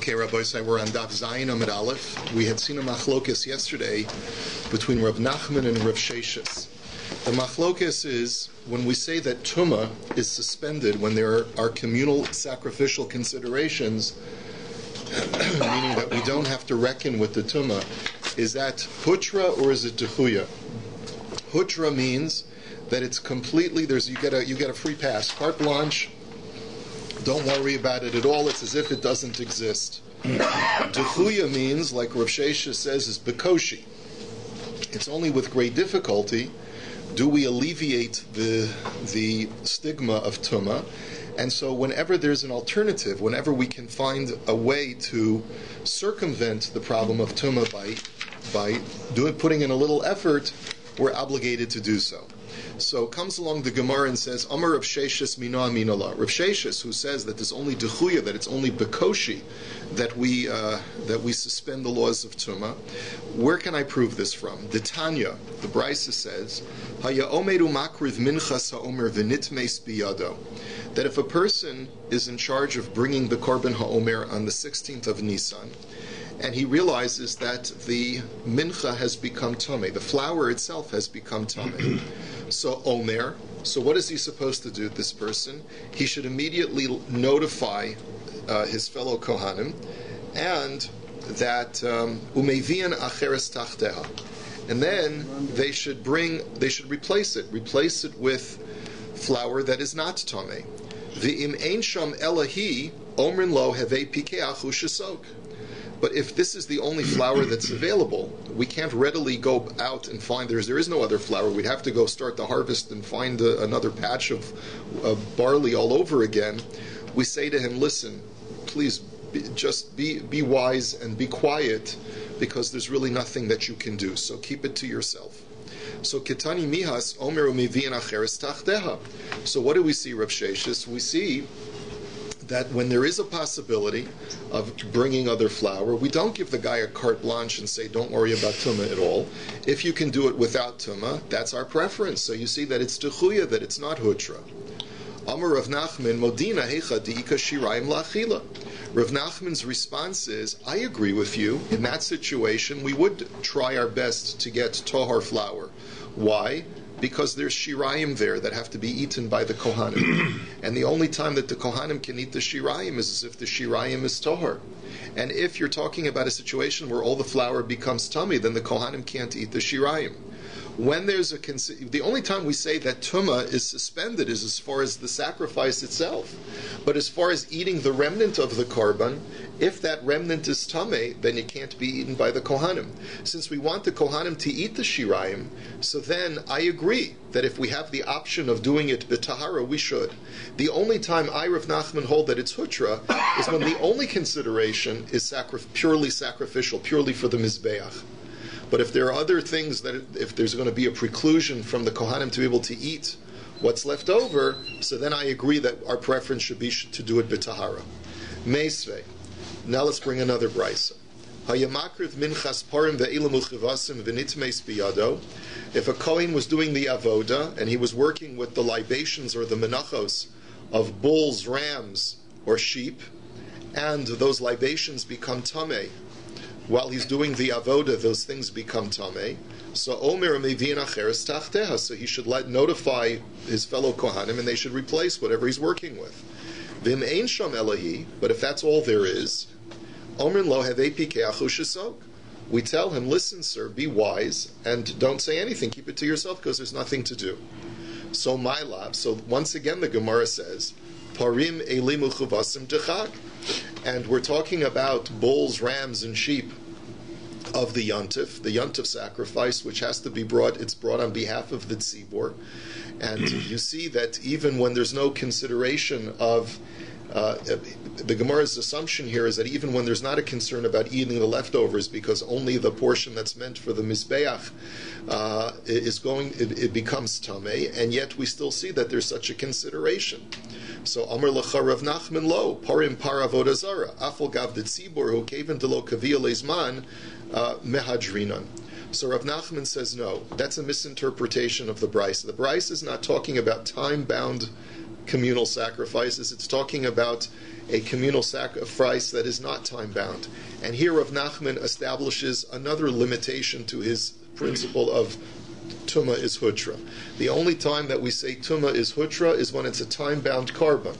Okay, Rabbi, so we're on DAF Zayin Amid Aleph. We had seen a machlokes yesterday between Rav Nachman and Rav Sheshis. The machlokes is when we say that Tumah is suspended when there are communal sacrificial considerations, meaning that we don't have to reckon with the Tumah. Is that Hutra or is it Techuya? Hutra means that it's completely, you get a free pass, carte blanche. Don't worry about it at all. It's as if it doesn't exist. Techuya means, like Rav Shesha says, is bekoshi. It's only with great difficulty do we alleviate the stigma of tumah. And so whenever there's an alternative, whenever we can find a way to circumvent the problem of tumah by putting in a little effort, we're obligated to do so. So comes along the Gemara and says, Amar Rav Sheshis mina minala. Rav Sheshis, who says that there's only dechuya, that it's only bekoshi, that we suspend the laws of Tumah. Where can I prove this from? The Tanya, the Brisa says, Haya omeru makriv minchas haomer v'nitmeis biyado. That if a person is in charge of bringing the korban haomer on the 16th of Nisan, and he realizes that the mincha has become tameh, the flour itself has become tameh. So Omer, so what is he supposed to do, this person? He should immediately notify his fellow Kohanim, and that umevian acheres tachteha. And then they should replace it with flour that is not tameh. V'im ein sham elahi omrin lo hevei pikeach u'shesok. But if this is the only flour that's available, we can't readily go out and find there is no other flour. We'd have to go start the harvest and find another patch of barley all over again. We say to him, listen, please just be wise and be quiet, because there's really nothing that you can do. So keep it to yourself. So Ketani Mihas Omeru Mivian Acheres Tachteha. So what do we see, Rav Sheshis? We see that when there is a possibility of bringing other flour, we don't give the guy a carte blanche and say, don't worry about tumah at all. If you can do it without tumah, that's our preference. So you see that it's techuya, that it's not hutra. Amar Rav Nachman, Modina hecha diika shirayim la'achila. Rav Nachman's response is, I agree with you. In that situation, we would try our best to get tohar flour. Why? Because there's shirayim there that have to be eaten by the Kohanim. And the only time that the Kohanim can eat the shirayim is as if the shirayim is tohar. And if you're talking about a situation where all the flour becomes tummy, then the Kohanim can't eat the shirayim. When there's the only time we say that tumah is suspended is as far as the sacrifice itself. But as far as eating the remnant of the korban, if that remnant is tameh, then it can't be eaten by the kohanim. Since we want the kohanim to eat the shirayim, so then I agree that if we have the option of doing it b'tahara, we should. The only time I, Rav Nachman, hold that it's hutra is when the only consideration is purely sacrificial, purely for the mizbeach. But if there are other things that, if there's going to be a preclusion from the Kohanim to be able to eat what's left over, so then I agree that our preference should be to do it b'tahara. Meisvei. Now let's bring another brisa. Hayamakriv minchas parim ve'ilam uchivasim v'nitmeis biyado. If a Kohen was doing the avoda and he was working with the libations or the menachos of bulls, rams, or sheep, and those libations become tameh, while he's doing the avoda, those things become tameh. So Omer mevian acheres tachteha. So he should notify his fellow kohanim, and they should replace whatever he's working with. Vim ein sham elahi. But if that's all there is, Omer lo hevei pikeach u'shesok. We tell him, listen, sir, be wise and don't say anything. Keep it to yourself because there's nothing to do. So my lab. So once again, the Gemara says, parim elim uchuvasim techag. And we're talking about bulls, rams, and sheep of the Yontif sacrifice, which has to be brought, it's brought on behalf of the Tzibor. And you see that even when there's no consideration of, the Gemara's assumption here is that even when there's not a concern about eating the leftovers, because only the portion that's meant for the Mizbeach it becomes Tameh, and yet we still see that there's such a consideration. So Amar Lecha Rav Nachman lo parim par avoda zara afal gav de tzibor who kaven de lo kavia leizman mehadrinan. So Rav Nachman says no, that's a misinterpretation of the Brisa. The Brisa is not talking about time-bound communal sacrifices. It's talking about a communal sacrifice that is not time-bound. And here Rav Nachman establishes another limitation to his principle of Tumah is Hutra. The only time that we say Tumah is Hutra is when it's a time-bound carbon.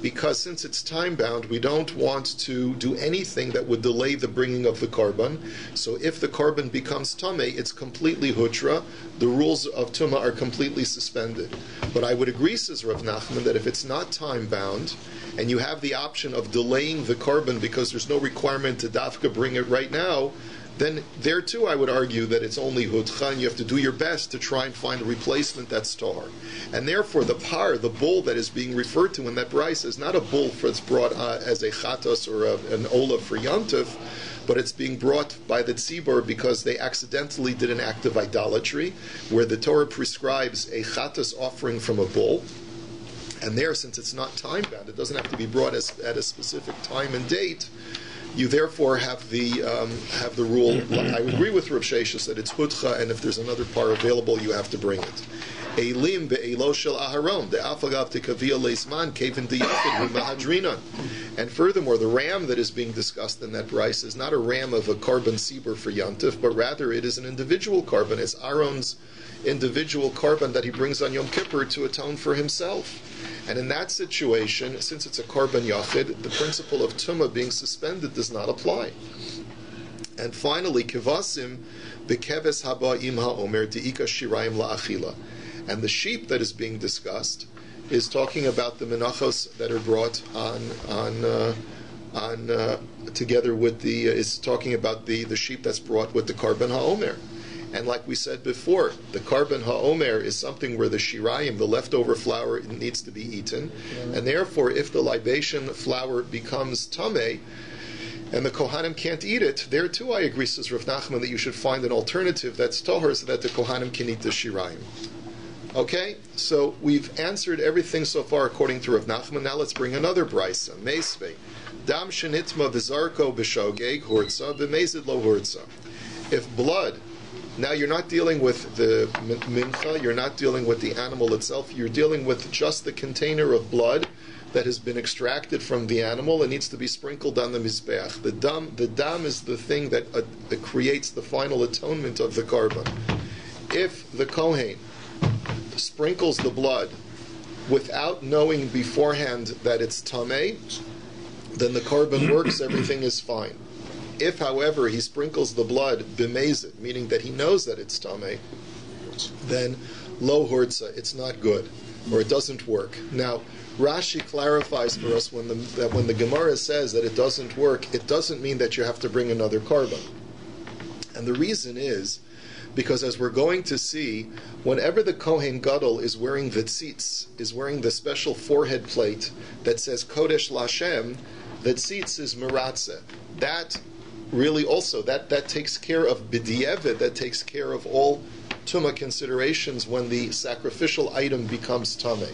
Because since it's time-bound, we don't want to do anything that would delay the bringing of the carbon. So if the carbon becomes Tameh, it's completely Hutra. The rules of Tumah are completely suspended. But I would agree, says Rav Nachman, that if it's not time-bound, and you have the option of delaying the carbon because there's no requirement to dafka bring it right now, then there too I would argue that it's only hutcha, and you have to do your best to try and find a replacement that's tahar. And therefore the par, the bull that is being referred to in that brisa, is not a bull that's brought as a chatos or an ola for yantif, but it's being brought by the tzibur because they accidentally did an act of idolatry, where the Torah prescribes a chatos offering from a bull. And there, since it's not time-bound, it doesn't have to be brought at a specific time and date, you therefore have the rule. I agree with Rav Sheshis that it's hutcha, and if there's another par available, you have to bring it. Eilim be'elo shel aharon de'afagav tekavia leisman kevin diyachid v'mahadrinan. And furthermore, the ram that is being discussed in that brisa is not a ram of a carbon sibur for yantif, but rather it is an individual carbon. It's Aaron's individual carbon that he brings on Yom Kippur to atone for himself. And in that situation, since it's a carbon yachid, the principle of tumah being suspended does not apply. And finally, kivasim bekeves haba imha omer deika shirayim la'achila. And the sheep that is being discussed is talking about the menachos that are brought on together with the is talking about the sheep that's brought with the carbon ha'omer. And like we said before, the carbon ha'omer is something where the shirayim, the leftover flour, needs to be eaten. And therefore, if the libation flour becomes tameh, and the Kohanim can't eat it, there too I agree, says Rav Nachman, that you should find an alternative that's tahor so that the Kohanim can eat the shirayim. Okay? So we've answered everything so far according to Rav Nachman. Now let's bring another brisa. Meisvei. Dam shenitma v'zarko b'shogeg hortza v'mezid lo hortza. If blood... Now you're not dealing with the mincha, you're not dealing with the animal itself, you're dealing with just the container of blood that has been extracted from the animal and needs to be sprinkled on the mizbeach. The dam is the thing that creates the final atonement of the carbon. If the kohen sprinkles the blood without knowing beforehand that it's tameh, then the carbon works, everything is fine. If, however, he sprinkles the blood b'mezid, meaning that he knows that it's tameh, then lo hortza, it's not good, or it doesn't work. Now, Rashi clarifies for us that when the Gemara says that it doesn't work, it doesn't mean that you have to bring another carbon. And the reason is because, as we're going to see, whenever the Kohen Gadol is wearing the tzitz, is wearing the special forehead plate that says Kodesh Lashem, the tzitz is meratzeh. That really also, that takes care of b'di'evet, that takes care of all tumah considerations when the sacrificial item becomes tameh.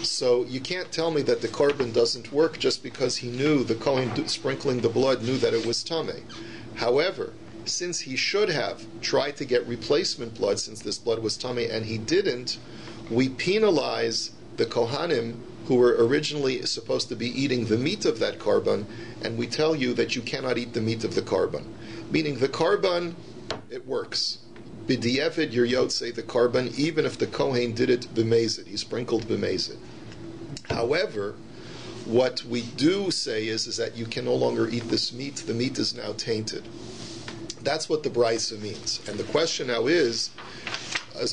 So you can't tell me that the carbon doesn't work just because he knew, the Kohen sprinkling the blood knew that it was tameh. However, since he should have tried to get replacement blood since this blood was tameh and he didn't, we penalize the Kohanim who were originally supposed to be eating the meat of that carbon, and we tell you that you cannot eat the meat of the carbon. Meaning the carbon, it works. B'di'evid your yotze, the carbon, even if the Kohen did it b'mezid, he sprinkled b'mezid. However, what we do say is that you can no longer eat this meat, the meat is now tainted. That's what the brisa means. And the question now is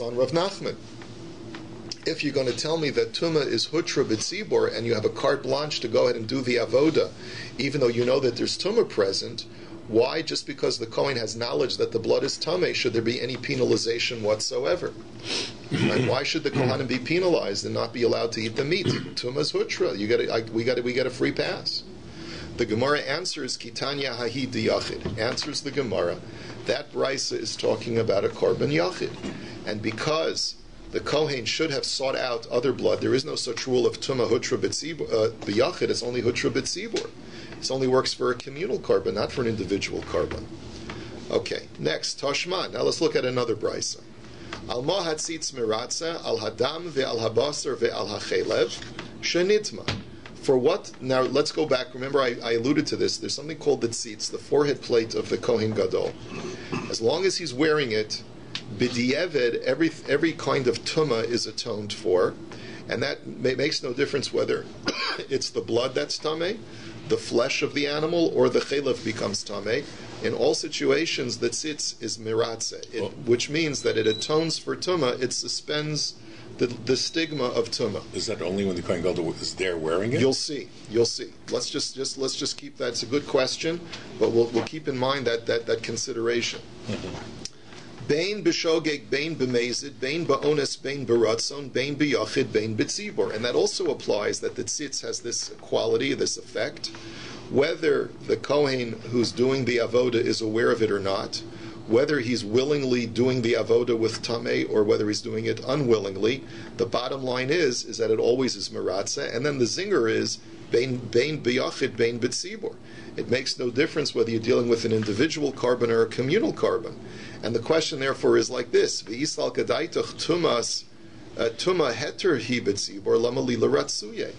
on Rav Nachman. If you're going to tell me that tumah is hutra b'tzibor and you have a carte blanche to go ahead and do the avoda, even though you know that there's tumah present, why, just because the Kohen has knowledge that the blood is tameh, should there be any penalization whatsoever? And why should the Kohanim be penalized and not be allowed to eat the meat? Tumah is hutra. We get a free pass. The Gemara answers Kitanya Hahi Yachid. Answers the Gemara. That brisa is talking about a carbon yachid, and because the Kohen should have sought out other blood, there is no such rule of tumah hutra b'yachid. It's only hutra b'tzibur. It only works for a communal carbon, not for an individual carbon. Okay, next, Tashma. Now let's look at another brisa. Al ma hatzitz miratza, al hadam ve'al habasar ve'al hachelev, shenitma. For what? Now let's go back. Remember, I alluded to this. There's something called the tzitz, the forehead plate of the Kohen Gadol. As long as he's wearing it, b'di'eved, every kind of tumah is atoned for, and that makes no difference whether it's the blood that's tameh, the flesh of the animal, or the chelev becomes tameh. In all situations, the tzitz is miratze, which means that it atones for tumah. It suspends the stigma of tumah. Is that only when the Kohen Gadol is there wearing it? You'll see. Let's just keep that. It's a good question, but we'll keep in mind that consideration. Bein b'shogeg, bein b'mezid, bein ba'ones, bein b'ratzon, bein b'yachid, bein b'tzibor, and that also applies that the tzitz has this quality, this effect, whether the Kohen who's doing the avoda is aware of it or not, whether he's willingly doing the avoda with tameh or whether he's doing it unwillingly. The bottom line is that it always is meratza, and then the zinger is bein b'yachid, bein b'tzibor. It makes no difference whether you're dealing with an individual carbon or a communal carbon. And the question therefore is like this: V'yisal kadaitach tumas tuma heter hi b'tzibor lama li l'ratzuye.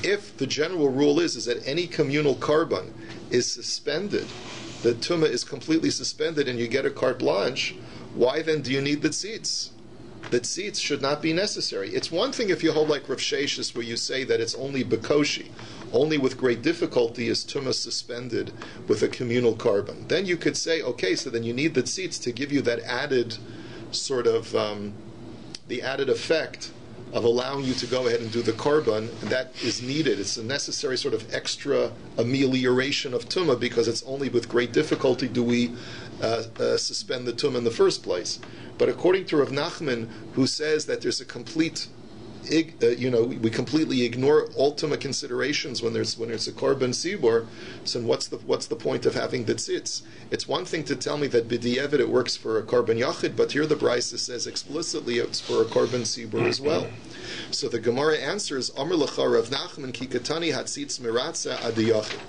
If the general rule is that any communal carbon is suspended, the tumah is completely suspended and you get a carte blanche, why then do you need the tzitz? The tzitz should not be necessary. It's one thing if you hold like Rav Sheshis where you say that it's only bekoshi, only with great difficulty is tumah suspended with a communal carbon. Then you could say, okay, so then you need the tzitz to give you that added sort of, the added effect of allowing you to go ahead and do the carbon, and that is needed. It's a necessary sort of extra amelioration of tumah because it's only with great difficulty do we suspend the tumah in the first place. But according to Rav Nachman, who says that there's a complete, we completely ignore all tumah considerations when it's a carbon sibor. So what's the point of having the tzitz? It's one thing to tell me that b'di'evet it works for a carbon yachid, but here the Brisa says explicitly it's for a carbon sibor as well. So the Gemara answers, Amr l'cha Rav Nachman ki katani hatzitz miratza ad yachid.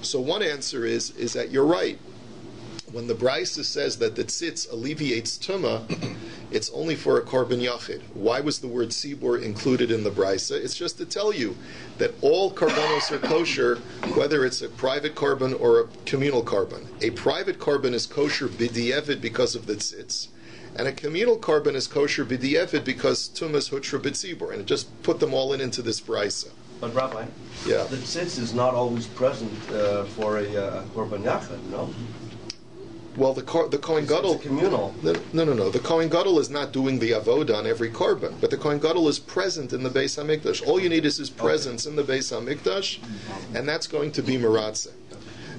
So one answer is that you're right. When the Brisa says that the tzitz alleviates tumah, it's only for a carbon yachid. Why was the word sibor included in the Brisa? It's just to tell you that all carbonos are kosher, whether it's a private carbon or a communal carbon. A private carbon is kosher b'di'evid because of the tzitz, and a communal carbon is kosher b'di'evid because tumas hutra b'tzibor. And it just put them all into this Brisa. But Rabbi, yeah, the tzitz is not always present for a korban yachid, no? Well, the Kohen Gadol... It's communal. No. The Kohen Gadol is not doing the avoda on every carbon, but the Kohen Gadol is present in the Beis HaMikdash. All you need is his presence in the Beis HaMikdash, and that's going to be Meratze.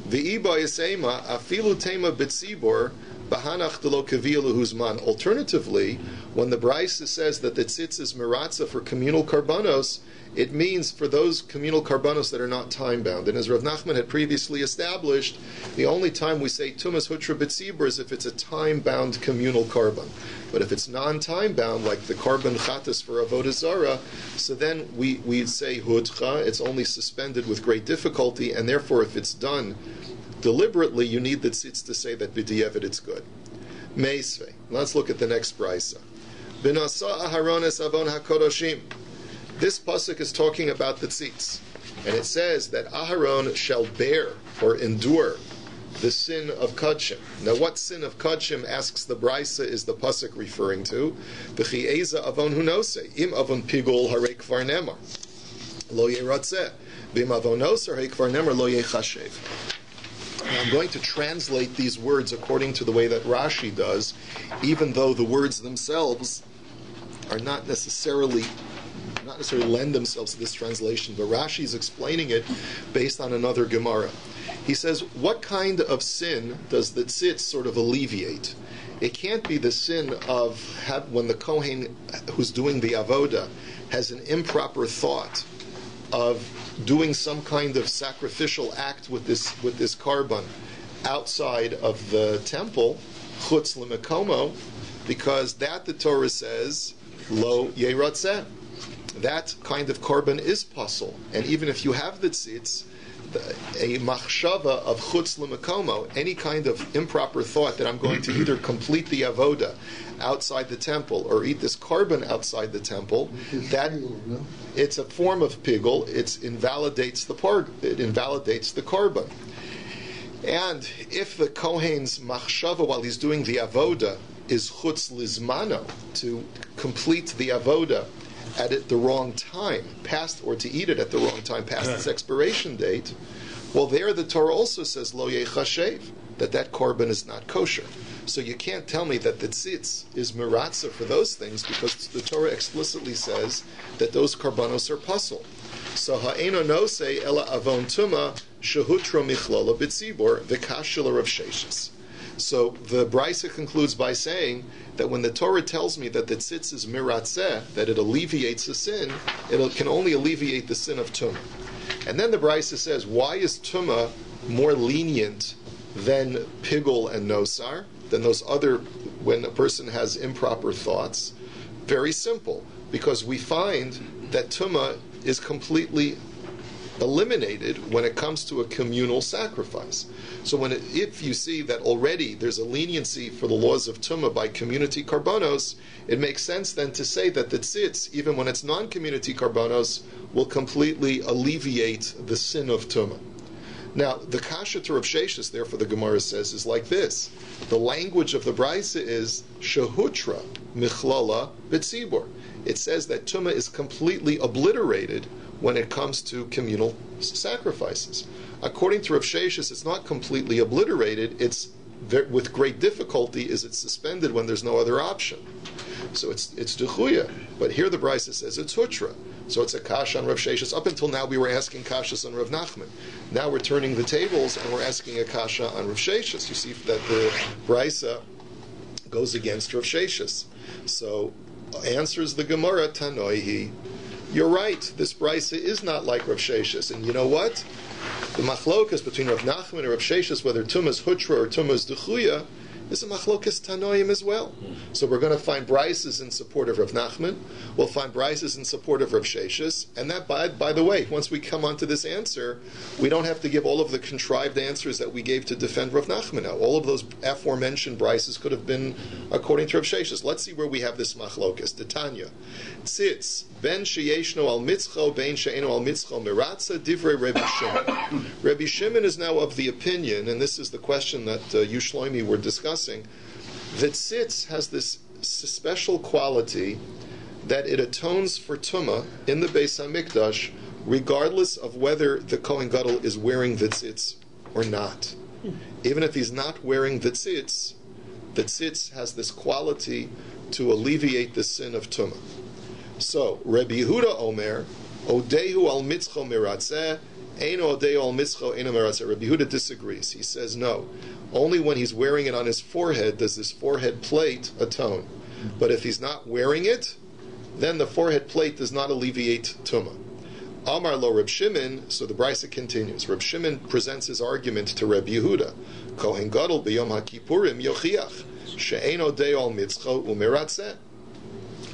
V'iba yisema afilu tema b'tzibor b'hanach delo kaviyah lehuzman. Alternatively, when the Brisa says that the tzitz is Meratze for communal karbanos, it means for those communal karbanos that are not time-bound. And as Rav Nachman had previously established, the only time we say tumas hutra b'tzibur is if it's a time-bound communal carbon. But if it's non-time-bound, like the carbon chatas for avodah zarah, so then we say hutcha, it's only suspended with great difficulty, and therefore if it's done deliberately, you need the tzitz to say that b'di'evet it's good. Meisvei. Let's look at the next brisa. B'nasa aharones avon hakodoshim. This pasuk is talking about the tzitz, and it says that Aharon shall bear or endure the sin of Kadshim. Now, what sin of Kadshim, asks the Brisa, is the pasuk referring to? V'chi'eza avon hunose, im avon pigul harei kvar nemar, lo yeratzeh, v'im avonos harei kvar nemar lo yechashev. Now, I'm going to translate these words according to the way that Rashi does, even though the words themselves are not necessarily lend themselves to this translation, but Rashi is explaining it based on another Gemara. He says, what kind of sin does the tzitz sort of alleviate? It can't be the sin of when the Kohen who's doing the avoda has an improper thought of doing some kind of sacrificial act with this carbon outside of the temple, chutz l'mekomo, because that the Torah says, lo yeratzeh. That kind of carbon is puzzle, and even if you have the tzitz, a machshava of chutz l'makomo, any kind of improper thought that I'm going to either complete the avoda outside the temple or eat this korban outside the temple, that it's a form of pigul. It invalidates the korban. And if the kohen's machshava while he's doing the avoda is chutz lizmano, to complete the avoda at the wrong time, past, or to eat it at the wrong time, past its expiration date, well, there the Torah also says lo yechashev, that korban is not kosher. So you can't tell me that the tzitz is miratza for those things, because the Torah explicitly says that those korbanos are pasul. So ha'eno no say ela avon tuma shehutra michlola b'tzibor v'kashil Rav Sheshes. So the Brisa concludes by saying that when the Torah tells me that the tzitz is miratzeh, that it alleviates the sin, it can only alleviate the sin of tumah. And then the Brisa says, why is tumah more lenient than pigul and nosar, than those other, when a person has improper thoughts? Very simple, because we find that tumah is completely eliminated when it comes to a communal sacrifice. So if you see that already there's a leniency for the laws of tumah by community karbanos, it makes sense then to say that the tzitz, even when it's non-community karbanos, will completely alleviate the sin of tumah. Now, the kasha to Rav Sheshes, therefore the Gemara says, is like this. The language of the Brisa is shehutra michlala b'tzibor. It says that tumah is completely obliterated when it comes to communal sacrifices. According to Rav Sheshes, it's not completely obliterated. It's with great difficulty is it suspended when there's no other option. So it's dechuya. But here the Brisa says it's hutra. So it's a kasha on Rav Sheshes. Up until now we were asking kashas on Rav Nachman. Now we're turning the tables and we're asking a kasha on Rav Sheshes. You see that the Brisa goes against Rav Sheshes. So answers the Gemara, Tanoihi. You're right, this Brisa is not like Rav Sheshes. And you know what? The machlokas between Rav Nachman and Rav Sheshes, whether tumah is hutra or tumah is dechuya, is a machlokas tanoim as well. So we're going to find brises in support of Rav Nachman. We'll find brises in support of Rav Sheshes. And that, by the way, once we come onto this answer, we don't have to give all of the contrived answers that we gave to defend Rav Nachman. Now, all of those aforementioned brises could have been according to Rav Sheshes. Let's see where we have this machlokas. Tanya, tzitz ben sheyeshno al mitzcho ben she'eno al mitzcho miratza divrei Rabbi Shimon. Rabbi Shimon is now of the opinion, and this is the question that you Shlomi were discussing, that tzitz has this special quality that it atones for tumah in the Beis HaMikdash regardless of whether the Kohen Gadol is wearing the tzitz or not. Even if he's not wearing the tzitz has this quality to alleviate the sin of tumah. So, Rabbi Yehuda Omer, Odehu al mitzcho miratzeh, Eino odehu al mitzcho eino miratzeh. Rabbi Yehuda disagrees. He says no. Only when he's wearing it on his forehead does this forehead plate atone. But if he's not wearing it, then the forehead plate does not alleviate tumah. Amar lo Reb Shimon, so the Brisa continues. Reb Shimon presents his argument to Rabbi Yehuda. Kohen Gadol b'yom HaKippurim yochiach, she'eino odehu al mitzcho umiratzeh.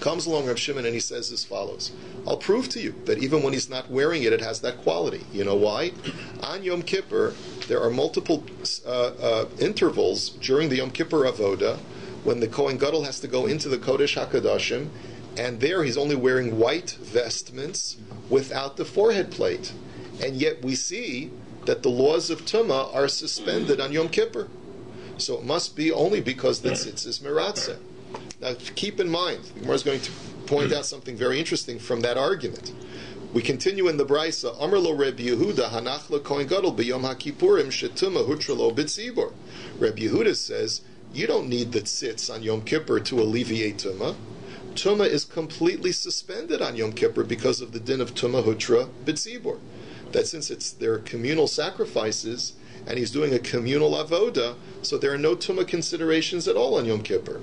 Comes along Reb Shimon and he says as follows: I'll prove to you that even when he's not wearing it, it has that quality. You know why? On Yom Kippur, there are multiple intervals during the Yom Kippur Avoda when the Kohen Gadol has to go into the Kodesh HaKadoshim, and there he's only wearing white vestments without the forehead plate. And yet we see that the laws of Tumah are suspended on Yom Kippur. So it must be only because the tzitz is miratzeh. Now keep in mind, the Gemara is going to point out something very interesting from that argument. We continue in the Brisa. Amar lo Rabbi Yehuda hanach lo Kohen Gadol b'yom HaKippurim shetuma hutra lo b'tzibor. Rabbi Yehuda says you don't need the tzitz on Yom Kippur to alleviate tumah. Tumah is completely suspended on Yom Kippur because of the din of tumah hutra b'tzibor. That since there are communal sacrifices and he's doing a communal avoda, so there are no tumah considerations at all on Yom Kippur.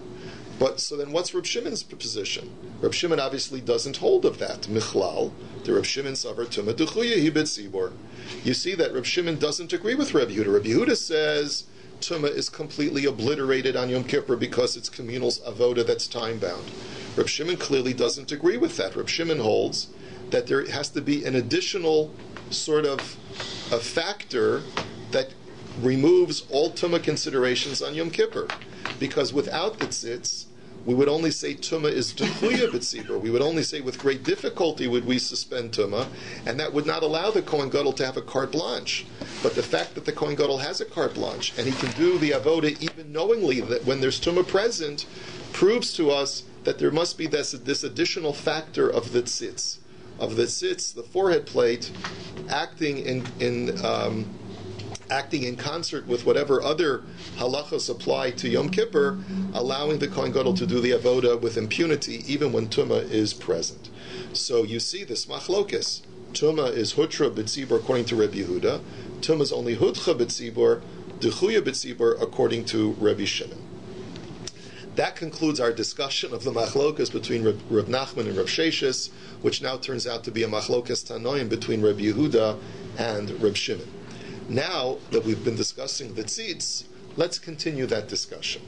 But so then what's Reb Shimon's position? Reb Shimon obviously doesn't hold of that. Michlal, the Reb Shimon savar tumah dechuya hi b'tzibor. You see that Reb Shimon doesn't agree with Reb Yehuda. Reb Yehuda says tumah is completely obliterated on Yom Kippur because it's communal avoda that's time-bound. Reb Shimon clearly doesn't agree with that. Reb Shimon holds that there has to be an additional sort of a factor that removes all Tumah considerations on Yom Kippur. Because without the tzitz, we would only say Tumah is Dechuya B'tzibur. We would only say with great difficulty would we suspend Tumah, and that would not allow the Kohen Gadol to have a carte blanche. But the fact that the Kohen Gadol has a carte blanche, and he can do the avoda even knowingly that when there's Tumah present, proves to us that there must be this additional factor of the tzitz. Of the tzitz, the forehead plate, acting in concert with whatever other halachos apply to Yom Kippur, allowing the Kohen Gadol to do the avoda with impunity, even when Tumah is present. So you see this machlokes. Tumah is hutra b'tzibur according to Rabbi Yehuda. Tumah is only hutcha b'tzibur, dechuya b'tzibur according to Rabbi Shimon. That concludes our discussion of the machlokas between Rav Nachman and Rav Sheshis, which now turns out to be a machlokas tanoim between Rabbi Yehuda and Rav Shimon. Now that we've been discussing the tzitz, let's continue that discussion.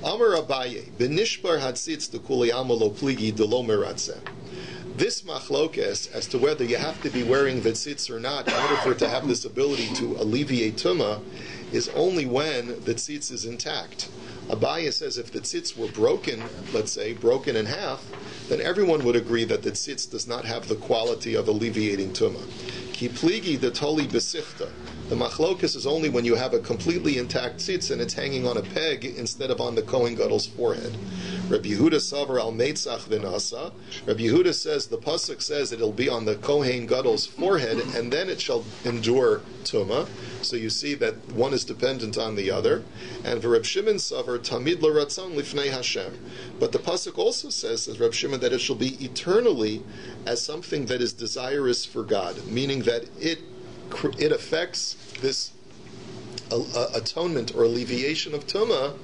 Amar Abaye, b'nishbar hatzitz dekuli amalo pligi delo meratzeh. This machlokes as to whether you have to be wearing the tzitz or not in order for it to have this ability to alleviate tumah is only when the tzitz is intact. Abaye says if the tzitz were broken, let's say, broken in half, then everyone would agree that the tzitz does not have the quality of alleviating tumah. Ki pligi de toli besichta. The machlokus is only when you have a completely intact tzitz and it's hanging on a peg instead of on the Kohen Gadol's forehead. Rabbi Yehuda savar al meitzach v'nasa. Rabbi Yehuda says, the pasuk says it'll be on the Kohen Gadol's forehead and then it shall endure tumah. So you see that one is dependent on the other. And Reb Shimon savar tamid l'ratzon lifnei Hashem. But the pasuk also says Reb Shimon, that it shall be eternally as something that is desirous for God, meaning that it affects this atonement or alleviation of tumah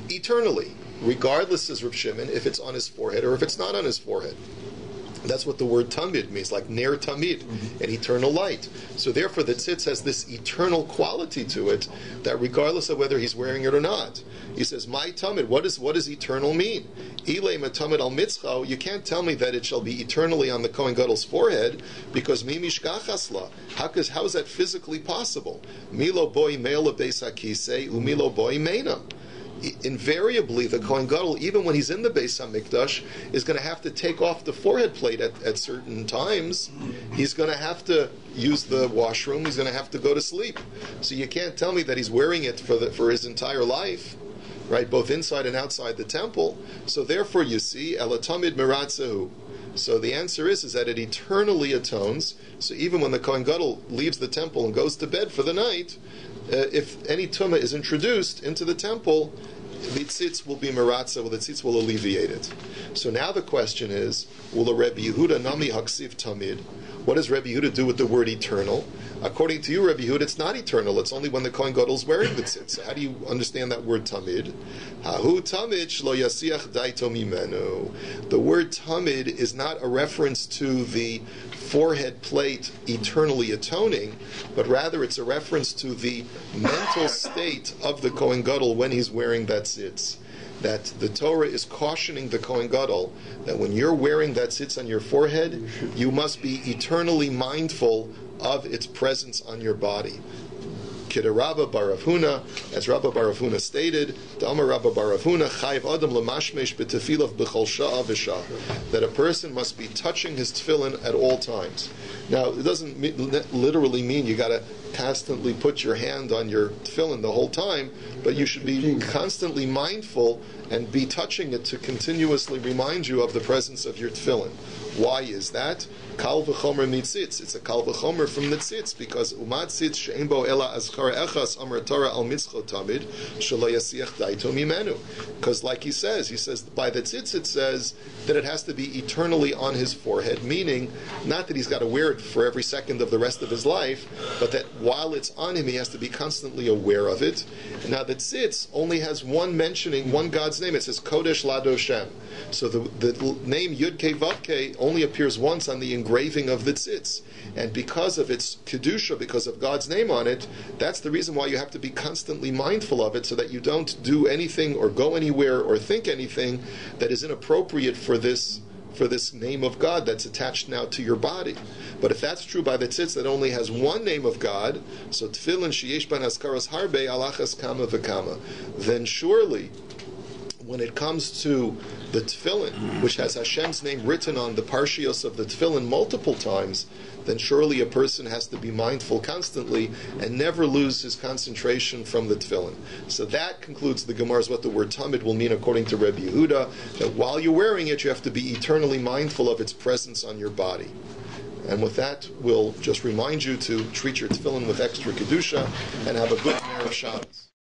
eternally, regardless, says Reb Shimon, if it's on his forehead or if it's not on his forehead. That's what the word tamid means, like ner tamid, an eternal light. So therefore the tzitz has this eternal quality to it, that regardless of whether he's wearing it or not. He says, my tamid, what does eternal mean? Ilay matamid al mitzchah, you can't tell me that it shall be eternally on the Kohen Gadol's forehead, because mi mishkachasla. How is that physically possible? Milo boy meila beis hakisei, umilo boy meina. Invariably, the Kohen Gadol, even when he's in the Beis HaMikdash, is going to have to take off the forehead plate at certain times. He's going to have to use the washroom. He's going to have to go to sleep. So you can't tell me that he's wearing it for his entire life, right? Both inside and outside the temple. So therefore, you see, elatamid meratzehu. So the answer is that it eternally atones. So even when the Kohen Gadol leaves the temple and goes to bed for the night, if any tumah is introduced into the temple, the tzitz will be meratza, the tzitz will alleviate it. So now the question is, will a Rabbi Yehuda nami haksiv tamid? What does Rabbi Yehuda do with the word eternal? According to you, Rabbi Yehuda, it's not eternal. It's only when the Kohen Gadol is wearing the tzitz. So how do you understand that word tamid? Hahu tamid shlo yasiach daito mimenu. The word tamid is not a reference to the forehead plate eternally atoning, but rather it's a reference to the mental state of the Kohen Gadol when he's wearing that tzitz. That the Torah is cautioning the Kohen Gadol that when you're wearing that tzitz on your forehead, you must be eternally mindful of its presence on your body. Rabba bar Rav Huna, as Rabba bar Rav Huna stated, Rabba bar Rav Huna, Chayiv Adam lemashmesh b'tefilav b'chol sha'a v'shah, that a person must be touching his tefillin at all times. Now, it doesn't literally mean you got to constantly put your hand on your tefillin the whole time, but you should be constantly mindful and be touching it to continuously remind you of the presence of your tefillin. Why is that? Kal v'chomer mitzitz. It's a kal v'chomer from the tzitz, because umat tzitz she'en bo ela azchar echas amar Torah al mitzcho tamid shelo yasiach daito mimenu. Because like he says by the tzitz it says that it has to be eternally on his forehead, meaning not that he's got to wear it for every second of the rest of his life, but that while it's on him he has to be constantly aware of it. Now the tzitz only has one God's name. It says Kodesh Lado Shem. So the name Yud Kei Vav Kei only appears once on the engraving of the tzitz. And because of its kedusha, because of God's name on it, that's the reason why you have to be constantly mindful of it, so that you don't do anything or go anywhere or think anything that is inappropriate for this for this name of God that's attached now to your body. But if that's true by the tzitz that only has one name of God, so tefillin sheyesh ban haskaras harbe alachas kama v'kama, then surely when it comes to the tefillin, which has Hashem's name written on the parshios of the tefillin multiple times, then surely a person has to be mindful constantly and never lose his concentration from the tefillin. So that concludes the Gemara's what the word tamid will mean according to Rabbi Yehuda, that while you're wearing it, you have to be eternally mindful of its presence on your body. And with that, we'll just remind you to treat your tefillin with extra kedusha and have a good Erev Shabbos.